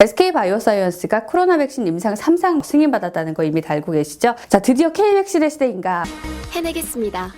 SK바이오사이언스가 코로나 백신 임상 3상 승인받았다는 거 이미 알고 계시죠? 자, 드디어 K백신의 시대인가? 해내겠습니다.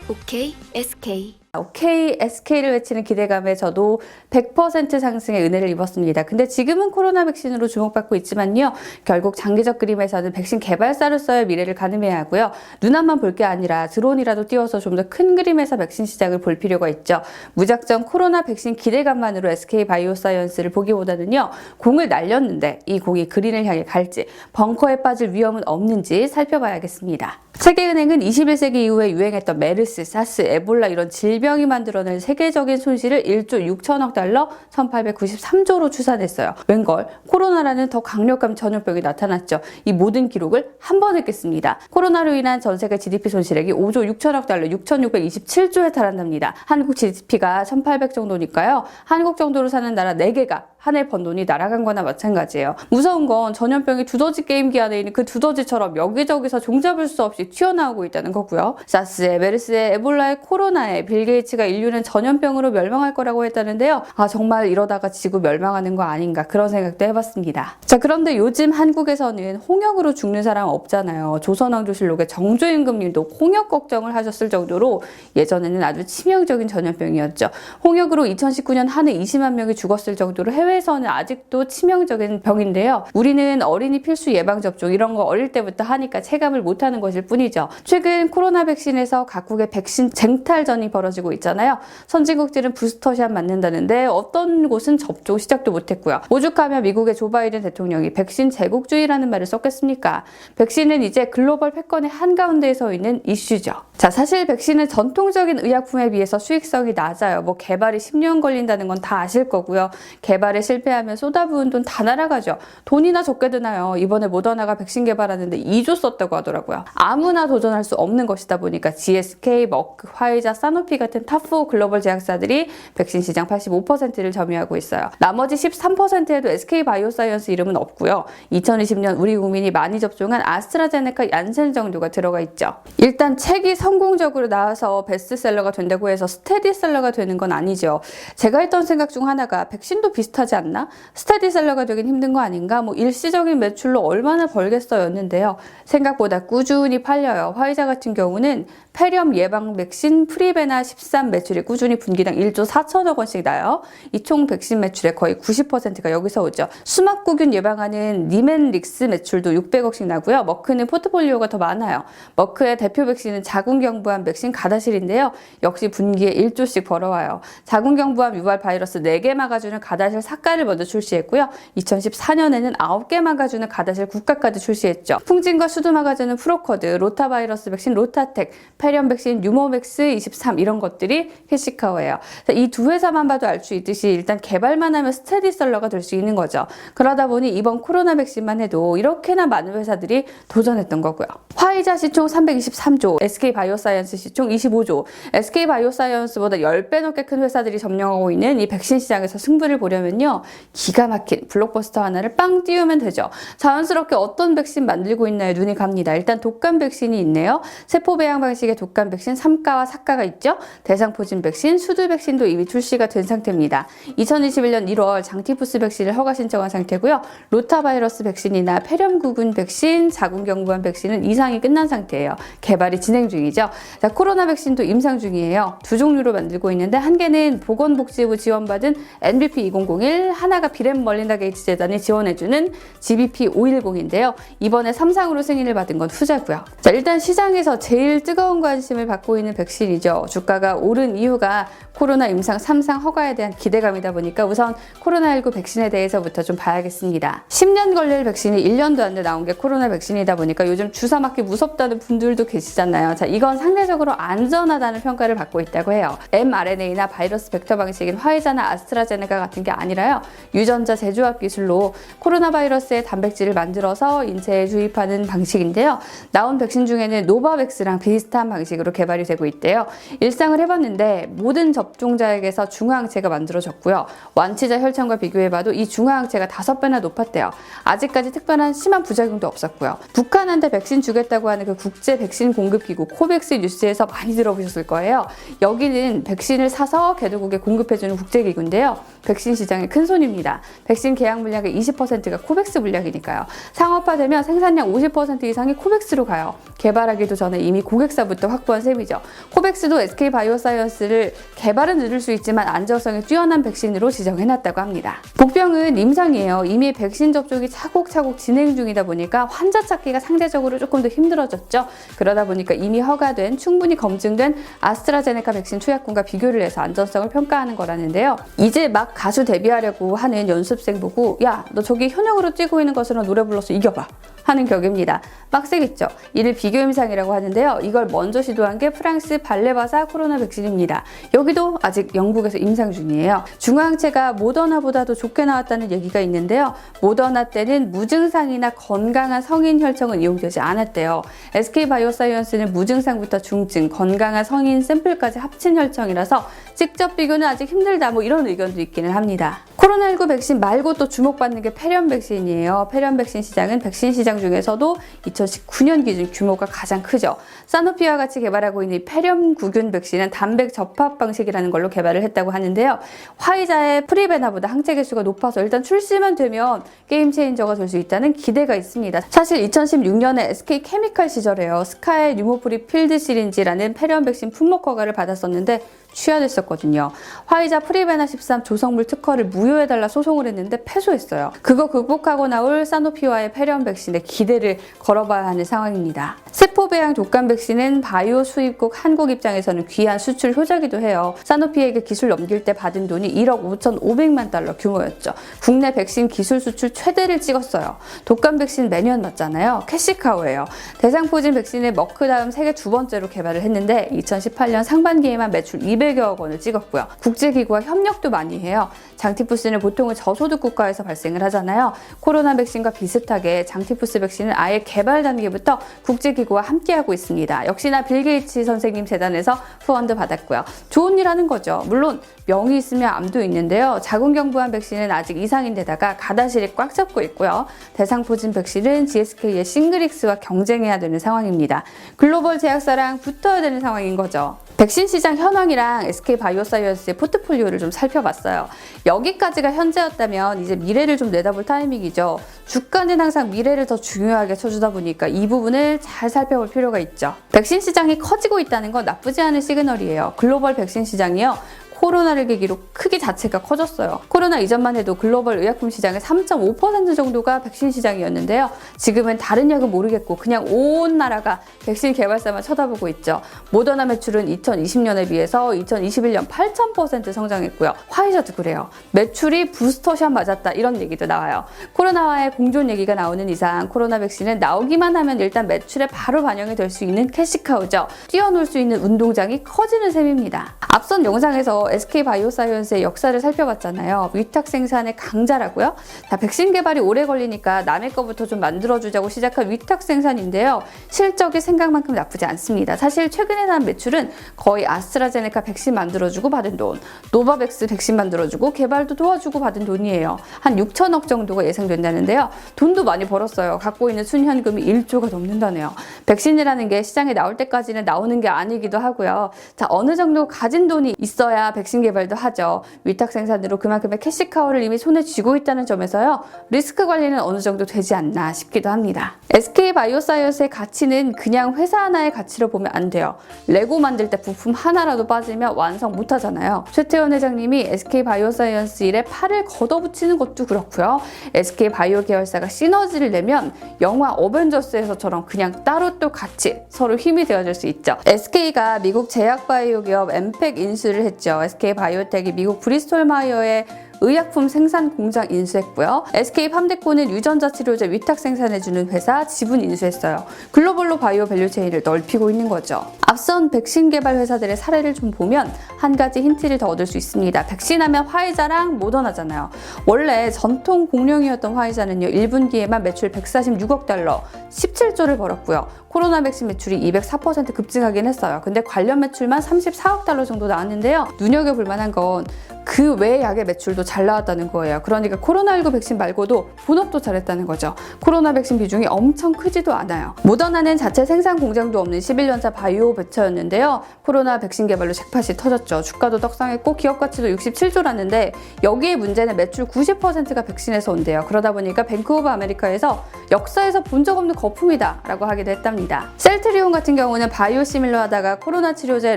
오케이, SK. 오케이, SK를 외치는 기대감에 저도 100% 상승의 은혜를 입었습니다. 근데 지금은 코로나 백신으로 주목받고 있지만요. 결국 장기적 그림에서는 백신 개발사로서의 미래를 가늠해야 하고요. 눈앞만 볼 게 아니라 드론이라도 띄워서 좀 더 큰 그림에서 백신 시장을 볼 필요가 있죠. 무작정 코로나 백신 기대감만으로 SK바이오사이언스를 보기보다는요. 공을 날렸는데 이 공이 그린을 향해 갈지, 벙커에 빠질 위험은 없는지 살펴봐야겠습니다. 세계은행은 21세기 이후에 유행했던 메르스, 사스, 에볼라 이런 질병이 만들어낸 세계적인 손실을 1조 6천억 달러, 1893조로 추산했어요. 웬걸 코로나라는 더 강력한 전염병이 나타났죠. 이 모든 기록을 한 번 했겠습니다. 코로나로 인한 전 세계 GDP 손실액이 5조 6천억 달러, 6,627조에 달한답니다. 한국 GDP가 1,800 정도니까요. 한국 정도로 사는 나라 4개가 한 해 번 돈이 날아간 거나 마찬가지예요. 무서운 건 전염병이 두더지 게임기 안에 있는 그 두더지처럼 여기저기서 종잡을 수 없이 튀어나오고 있다는 거고요. 사스에, 메르스에, 에볼라에, 코로나에 빌 게이츠가 인류는 전염병으로 멸망할 거라고 했다는데요. 아, 정말 이러다가 지구 멸망하는 거 아닌가 그런 생각도 해봤습니다. 자, 그런데 요즘 한국에서는 홍역으로 죽는 사람 없잖아요. 조선왕조실록의 정조임금님도 홍역 걱정을 하셨을 정도로 예전에는 아주 치명적인 전염병이었죠. 홍역으로 2019년 한 해 20만 명이 죽었을 정도로 해외에서는 아직도 치명적인 병인데요. 우리는 어린이 필수 예방접종 이런 거 어릴 때부터 하니까 체감을 못하는 것일 뿐이죠. 최근 코로나 백신에서 각국의 백신 쟁탈전이 벌어지고 있잖아요. 선진국들은 부스터샷 맞는다는데 어떤 곳은 접종 시작도 못했고요. 오죽하면 미국의 조 바이든 대통령이 백신 제국주의라는 말을 썼겠습니까? 백신은 이제 글로벌 패권의 한가운데에 서 있는 이슈죠. 자, 사실 백신은 전통적인 의약품에 비해서 수익성이 낮아요. 뭐 개발이 10년 걸린다는 건 다 아실 거고요. 개발에 실패하면 쏟아부은 돈 다 날아가죠. 돈이나 적게 드나요. 이번에 모더나가 백신 개발하는데 2조 썼다고 하더라고요. 아무나 도전할 수 없는 것이다 보니까 GSK, 머크, 화이자, 사노피 같은 탑4 글로벌 제약사들이 백신 시장 85%를 점유하고 있어요. 나머지 13%에도 SK바이오사이언스 이름은 없고요. 2020년 우리 국민이 많이 접종한 아스트라제네카, 얀센 정도가 들어가 있죠. 일단 책이 성공적으로 나와서 베스트셀러가 된다고 해서 스테디셀러가 되는 건 아니죠. 제가 했던 생각 중 하나가 백신도 비슷하지 않나? 스테디셀러가 되긴 힘든 거 아닌가? 뭐 일시적인 매출로 얼마나 벌겠어였는데요. 생각보다 꾸준히 팔려요. 화이자 같은 경우는 폐렴 예방 백신 프리베나 13 매출이 꾸준히 분기당 1조 4천억 원씩 나요. 이 총 백신 매출의 거의 90%가 여기서 오죠. 수막구균 예방하는 니멘릭스 매출도 600억씩 나고요. 머크는 포트폴리오가 더 많아요. 머크의 대표 백신은 자궁경부암 백신 가다실인데요. 역시 분기에 1조씩 벌어와요. 자궁경부암 유발 바이러스 4개 막아주는 가다실 사가를 먼저 출시했고요. 2014년에는 9개 막아주는 가다실 국가까지 출시했죠. 풍진과 수두 막아주는 프로커드, 로타바이러스 백신 로타텍, 폐렴 백신 유모맥스 23 이런 것들이 캐시카우예요. 이 두 회사만 봐도 알 수 있듯이 일단 개발만 하면 스테디셀러가 될 수 있는 거죠. 그러다 보니 이번 코로나 백신만 해도 이렇게나 많은 회사들이 도전했던 거고요. 화이자 시총 323조, SK바이오사이언스 시총 25조, SK바이오사이언스보다 10배 넘게 큰 회사들이 점령하고 있는 이 백신 시장에서 승부를 보려면요. 기가 막힌 블록버스터 하나를 빵 띄우면 되죠. 자연스럽게 어떤 백신 만들고 있나요? 눈이 갑니다. 일단 독감 백신이 있네요. 세포 배양 방식의 독감 백신 3가와 4가가 있죠. 대상포진 백신, 수두 백신도 이미 출시가 된 상태입니다. 2021년 1월 장티푸스 백신을 허가 신청한 상태고요. 로타바이러스 백신이나 폐렴구군 백신, 자궁경부암 백신은 이상이 끝난 상태예요. 개발이 진행 중이죠. 자, 코로나 백신도 임상 중이에요. 두 종류로 만들고 있는데 한 개는 보건복지부 지원받은 NBP-2001, 하나가 비앤멀린다 게이츠 재단이 지원해주는 GBP-510인데요. 이번에 3상으로 승인을 받은 건 후자고요. 자, 일단 시장에서 제일 뜨거운 관심을 받고 있는 백신이죠. 주가가 오른 이유가 코로나 임상 3상 허가에 대한 기대감이다 보니까 우선 코로나19 백신에 대해서부터 좀 봐야겠습니다. 10년 걸릴 백신이 1년도 안 돼 나온 게 코로나 백신이다 보니까 요즘 주사 맞기 무섭다는 분들도 계시잖아요. 자, 이건 상대적으로 안전하다는 평가를 받고 있다고 해요. mRNA나 바이러스 벡터 방식인 화이자나 아스트라제네카 같은 게 아니라요. 유전자 재조합 기술로 코로나 바이러스의 단백질을 만들어서 인체에 주입하는 방식인데요. 나온 백신 중에는 노바백스랑 비슷한 방식으로 개발이 되고 있대요. 일상을 해봤는데 모든 접종자에게서 중화항체가 만들어졌고요. 완치자 혈청과 비교해봐도 이 중화항체가 5배나 높았대요. 아직까지 특별한 심한 부작용도 없었고요. 북한한테 백신 주겠다고 하는 그 국제 백신 공급기구 코백스 뉴스에서 많이 들어보셨을 거예요. 여기는 백신을 사서 개도국에 공급해주는 국제기구인데요. 백신 시장에 큰 큰 손입니다. 백신 계약 물량의 20%가 코백스 물량이니까요. 상업화되면 생산량 50% 이상이 코백스로 가요. 개발하기도 전에 이미 고객사부터 확보한 셈이죠. 코백스도 SK바이오사이언스를 개발은 늦을 수 있지만 안정성이 뛰어난 백신으로 지정해놨다고 합니다. 복병은 임상이에요. 이미 백신 접종이 차곡차곡 진행 중이다 보니까 환자 찾기가 상대적으로 조금 더 힘들어졌죠. 그러다 보니까 이미 허가된 충분히 검증된 아스트라제네카 백신 투약군과 비교를 해서 안전성을 평가하는 거라는데요. 이제 막 가수 데뷔하려고 하는 연습생 보고 야, 너 저기 현역으로 뛰고 있는 것으로 노래 불러서 이겨봐 하는 격입니다. 빡세겠죠. 이를 비교 임상이라고 하는데요. 이걸 먼저 시도한 게 프랑스 발레바사 코로나 백신입니다. 여기도 아직 영국에서 임상 중이에요. 중화항체가 모더나보다도 좋게 나왔다는 얘기가 있는데요. 모더나 때는 무증상이나 건강한 성인 혈청은 이용되지 않았대요. SK바이오사이언스는 무증상부터 중증, 건강한 성인 샘플까지 합친 혈청이라서 직접 비교는 아직 힘들다 이런 의견도 있기는 합니다. 코로나19 백신 말고 또 주목받는 게 폐렴 백신이에요. 폐렴 백신 시장은 백신 시장 중에서도 2019년 기준 규모가 가장 크죠. 사노피와 같이 개발하고 있는 폐렴 구균 백신은 단백 접합 방식이라는 걸로 개발을 했다고 하는데요. 화이자의 프리베나보다 항체 개수가 높아서 일단 출시만 되면 게임 체인저가 될 수 있다는 기대가 있습니다. 사실 2016년에 SK케미칼 시절에요. 스카의 뉴모프리 필드 시린지라는 폐렴 백신 품목 허가를 받았었는데 취하됐었거든요. 화이자 프리베나 13 조성물 특허를 무효해달라 소송을 했는데 패소했어요. 그거 극복하고 나올 사노피와의 폐렴 백신에 기대를 걸어봐야 하는 상황입니다. 세포배양 독감 백신은 바이오 수입국 한국 입장에서는 귀한 수출 효자기도 해요. 사노피에게 기술 넘길 때 받은 돈이 1억 5,500만 달러 규모였죠. 국내 백신 기술 수출 최대를 찍었어요. 독감 백신 매년 맞잖아요. 캐시카우예요. 대상포진 백신을 머크 다음 세계 두 번째로 개발을 했는데 2018년 상반기에만 매출 200여억 원을 찍었고요. 국제기구와 협력도 많이 해요. 장티푸스는 보통은 저소득 국가에서 발생을 하잖아요. 코로나 백신과 비슷하게 장티푸스 백신은 아예 개발 단계부터 국제기구와 함께하고 있습니다. 역시나 빌 게이츠 선생님 재단에서 후원도 받았고요. 좋은 일 하는 거죠. 물론 명이 있으면 암도 있는데요. 자궁경부암 백신은 아직 이상인데다가 가다실이 꽉 잡고 있고요. 대상포진 백신은 GSK의 싱그릭스와 경쟁해야 되는 상황입니다. 글로벌 제약사랑 붙어야 되는 상황인 거죠. 백신 시장 현황이랑 SK바이오사이언스의 포트폴리오를 좀 살펴봤어요. 여기까지가 현재였다면 이제 미래를 좀 내다볼 타이밍이죠. 주가는 항상 미래를 더 중요하게 쳐주다 보니까 이 부분을 잘 살펴볼 필요가 있죠. 백신 시장이 커지고 있다는 건 나쁘지 않은 시그널이에요. 글로벌 백신 시장이요. 코로나를 계기로 크기 자체가 커졌어요. 코로나 이전만 해도 글로벌 의약품 시장의 3.5% 정도가 백신 시장이었는데요. 지금은 다른 약은 모르겠고 그냥 온 나라가 백신 개발사만 쳐다보고 있죠. 모더나 매출은 2020년에 비해서 2021년 8,000% 성장했고요. 화이자도 그래요. 매출이 부스터샷 맞았다 이런 얘기도 나와요. 코로나와의 공존 얘기가 나오는 이상 코로나 백신은 나오기만 하면 일단 매출에 바로 반영이 될 수 있는 캐시카우죠. 뛰어놀 수 있는 운동장이 커지는 셈입니다. 앞선 영상에서 SK바이오사이언스의 역사를 살펴봤잖아요. 위탁 생산의 강자라고요. 자, 백신 개발이 오래 걸리니까 남의 거부터 좀 만들어주자고 시작한 위탁 생산인데요. 실적이 생각만큼 나쁘지 않습니다. 사실 최근에 나온 매출은 거의 아스트라제네카 백신 만들어주고 받은 돈, 노바백스 백신 만들어주고 개발도 도와주고 받은 돈이에요. 한 6천억 정도가 예상된다는데요. 돈도 많이 벌었어요. 갖고 있는 순현금이 1조가 넘는다네요. 백신이라는 게 시장에 나올 때까지는 나오는 게 아니기도 하고요. 자, 어느 정도 가진 돈이 있어야 백신 개발도 하죠. 위탁 생산으로 그만큼의 캐시카우를 이미 손에 쥐고 있다는 점에서요. 리스크 관리는 어느 정도 되지 않나 싶기도 합니다. SK바이오사이언스의 가치는 그냥 회사 하나의 가치로 보면 안 돼요. 레고 만들 때 부품 하나라도 빠지면 완성 못 하잖아요. 최태원 회장님이 SK바이오사이언스 일에 팔을 걷어붙이는 것도 그렇고요. SK바이오 계열사가 시너지를 내면 영화 어벤져스에서처럼 그냥 따로 또 같이 서로 힘이 되어줄 수 있죠. SK가 미국 제약바이오 기업 엠팩 인수를 했죠. SK바이오텍이 미국 브리스톨 마이어의 의약품 생산 공장 인수했고요. SK 팜데코는 유전자 치료제 위탁 생산해주는 회사 지분 인수했어요. 글로벌로 바이오 밸류체인을 넓히고 있는 거죠. 앞선 백신 개발 회사들의 사례를 좀 보면 한 가지 힌트를 더 얻을 수 있습니다. 백신하면 화이자랑 모더나잖아요. 원래 전통 공룡이었던 화이자는요. 1분기에만 매출 146억 달러, 17조를 벌었고요. 코로나 백신 매출이 204% 급증하긴 했어요. 근데 관련 매출만 34억 달러 정도 나왔는데요. 눈여겨볼 만한 건 그 외 약의 매출도 잘 나왔다는 거예요. 그러니까 코로나19 백신 말고도 본업도 잘했다는 거죠. 코로나 백신 비중이 엄청 크지도 않아요. 모더나는 자체 생산 공장도 없는 11년차 바이오 베처였는데요. 코로나 백신 개발로 잭팟이 터졌죠. 주가도 떡상했고 기업 가치도 67조라는데 여기에 문제는 매출 90%가 백신에서 온대요. 그러다 보니까 뱅크 오브 아메리카에서 역사에서 본 적 없는 거품이다 라고 하기도 했답니다. 셀트리온 같은 경우는 바이오 시밀러 하다가 코로나 치료제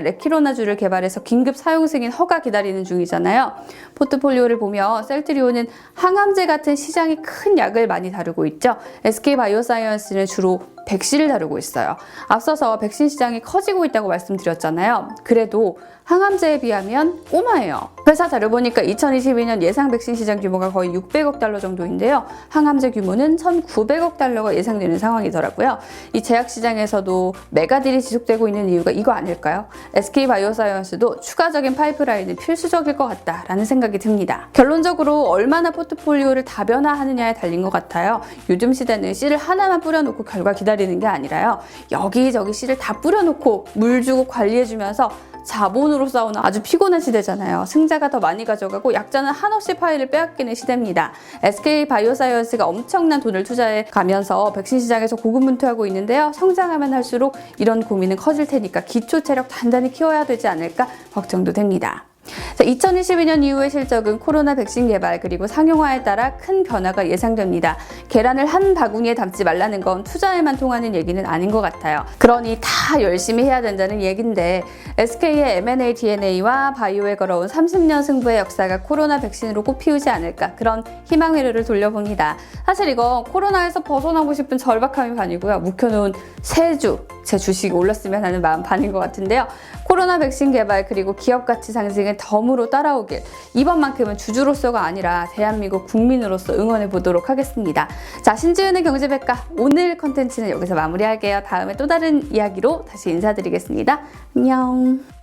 레키로나주를 개발해서 긴급 사용 승인 허가 기다리는 중이잖아요. 포트폴리오를 보면 셀트리온은 항암제 같은 시장이 큰 약을 많이 다루고 있죠. SK 바이오사이언스는 주로 백신을 다루고 있어요. 앞서서 백신 시장이 커지고 있다고 말씀드렸잖아요. 그래도 항암제에 비하면 꼬마예요. 회사 자료 보니까 2022년 예상 백신 시장 규모가 거의 600억 달러 정도인데요. 항암제 규모는 1,900억 달러가 예상되는 상황이더라고요. 이 제약 시장에서도 메가딜이 지속되고 있는 이유가 이거 아닐까요? SK 바이오사이언스도 추가적인 파이프라인은 필수적일 것 같다라는 생각이 듭니다. 결론적으로 얼마나 포트폴리오를 다변화하느냐에 달린 것 같아요. 요즘 시대는 씨를 하나만 뿌려놓고 결과 기다리는 게 아니라요. 여기저기 씨를 다 뿌려놓고 물 주고 관리해주면서 자본으로 싸우는 아주 피곤한 시대잖아요. 승자가 더 많이 가져가고 약자는 한없이 파일을 빼앗기는 시대입니다. SK 바이오사이언스가 엄청난 돈을 투자해 가면서 백신 시장에서 고군분투하고 있는데요. 성장하면 할수록 이런 고민은 커질 테니까 기초 체력 단단히 키워야 되지 않을까 걱정도 됩니다. 자, 2022년 이후의 실적은 코로나 백신 개발 그리고 상용화에 따라 큰 변화가 예상됩니다. 계란을 한 바구니에 담지 말라는 건 투자에만 통하는 얘기는 아닌 것 같아요. 그러니 다 열심히 해야 된다는 얘긴데 SK의 M&A DNA와 바이오에 걸어온 30년 승부의 역사가 코로나 백신으로 꽃피우지 않을까 그런 희망 회로를 돌려봅니다. 사실 이거 코로나에서 벗어나고 싶은 절박함이 반이고요. 묵혀놓은 세 주 제 주식이 올랐으면 하는 마음 반인 것 같은데요. 코로나 백신 개발 그리고 기업 가치 상승은 덤으로 따라오길 이번만큼은 주주로서가 아니라 대한민국 국민으로서 응원해 보도록 하겠습니다. 자, 신지은의 경제백과 오늘 컨텐츠는 여기서 마무리할게요. 다음에 또 다른 이야기로 다시 인사드리겠습니다. 안녕.